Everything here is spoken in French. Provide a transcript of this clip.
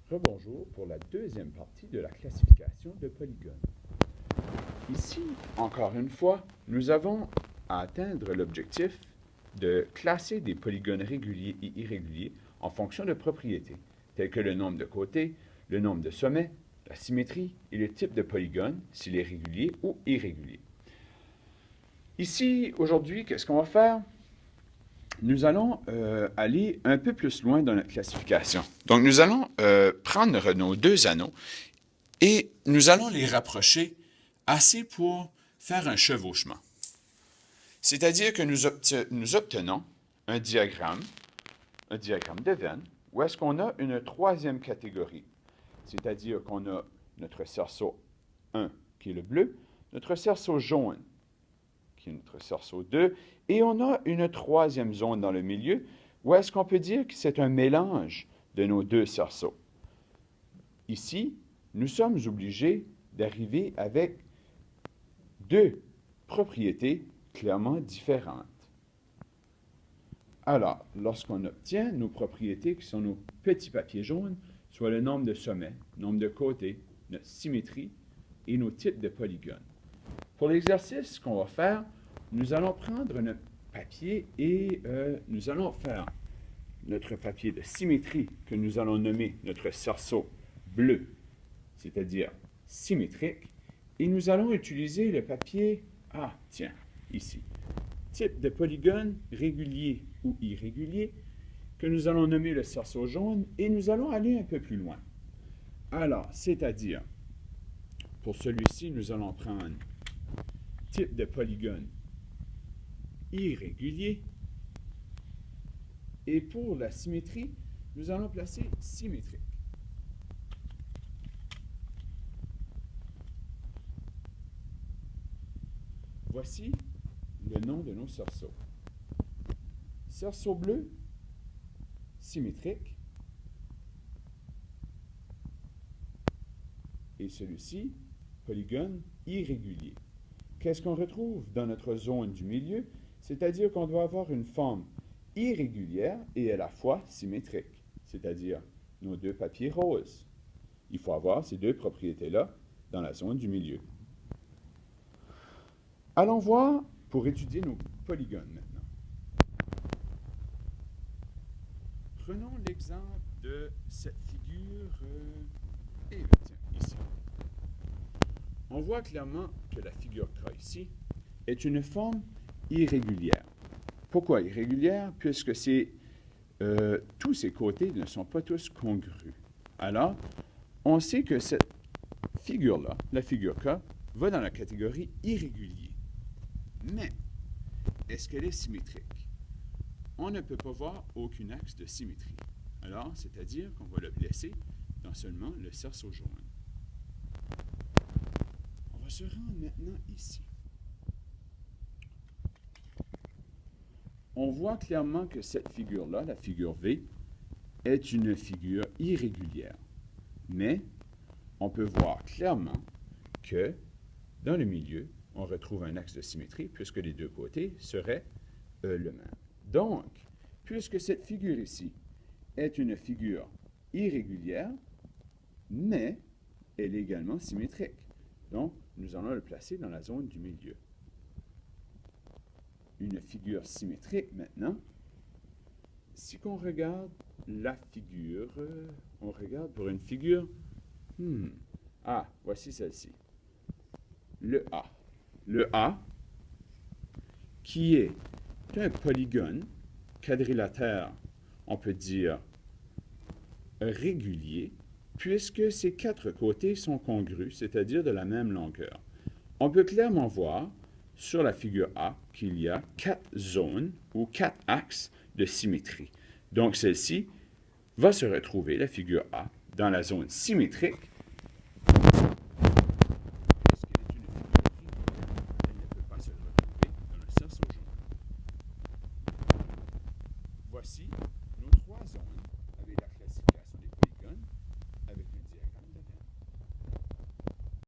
Rebonjour pour la deuxième partie de la classification de polygones. Ici, encore une fois, nous avons à atteindre l'objectif de classer des polygones réguliers et irréguliers en fonction de propriétés, telles que le nombre de côtés, le nombre de sommets, la symétrie et le type de polygone, s'il est régulier ou irrégulier. Ici, aujourd'hui, qu'est-ce qu'on va faire? Nous allons aller un peu plus loin dans notre classification. Donc, nous allons prendre nos deux anneaux et nous allons les rapprocher assez pour faire un chevauchement. C'est-à-dire que nous obtenons un diagramme de veine, où est-ce qu'on a une troisième catégorie. C'est-à-dire qu'on a notre cerceau 1, qui est le bleu, notre cerceau jaune, qui est notre cerceau 2, et on a une troisième zone dans le milieu, où est-ce qu'on peut dire que c'est un mélange de nos deux cerceaux. Ici, nous sommes obligés d'arriver avec deux propriétés clairement différentes. Alors, lorsqu'on obtient nos propriétés qui sont nos petits papiers jaunes, soit le nombre de sommets, nombre de côtés, notre symétrie et nos types de polygones. Pour l'exercice qu'on va faire, nous allons prendre notre papier et nous allons faire notre papier de symétrie que nous allons nommer notre cerceau bleu, c'est-à-dire symétrique, et nous allons utiliser le papier, ici, type de polygone régulier ou irrégulier, que nous allons nommer le cerceau jaune, et nous allons aller un peu plus loin. Alors, c'est-à-dire, pour celui-ci, nous allons prendre type de polygone irrégulier, et pour la symétrie, nous allons placer symétrique. Voici le nom de nos cerceaux. Cerceau bleu, symétrique, et celui-ci, polygone irrégulier. Qu'est-ce qu'on retrouve dans notre zone du milieu? C'est-à-dire qu'on doit avoir une forme irrégulière et à la fois symétrique, c'est-à-dire nos deux papiers roses. Il faut avoir ces deux propriétés-là dans la zone du milieu. Allons voir pour étudier nos polygones maintenant. Prenons l'exemple de cette figure, ici. On voit clairement que la figure K ici est une forme irrégulière. Pourquoi irrégulière? Puisque tous ces côtés ne sont pas tous congrus. Alors, on sait que cette figure-là, la figure K, va dans la catégorie irrégulier. Mais, est-ce qu'elle est symétrique? On ne peut pas voir aucun axe de symétrie. Alors, c'est-à-dire qu'on va le laisser dans seulement le cerceau jaune. On va se rendre maintenant ici. On voit clairement que cette figure-là, la figure V, est une figure irrégulière. Mais on peut voir clairement que dans le milieu, on retrouve un axe de symétrie puisque les deux côtés seraient le même. Donc, puisque cette figure ici est une figure irrégulière, mais elle est également symétrique. Donc, nous allons le placer dans la zone du milieu. Une figure symétrique maintenant. Si on regarde la figure, on regarde pour une figure, voici celle-ci. Le A. Le A, qui est un polygone quadrilatère, on peut dire régulier, puisque ses quatre côtés sont congrus, c'est-à-dire de la même longueur. On peut clairement voir sur la figure A qu'il y a 4 zones ou 4 axes de symétrie. Donc, celle-ci va se retrouver, la figure A, dans la zone symétrique. Puisqu'elle est une figure régulière, elle ne peut pas se retrouver dans le cerceau jaune. Voici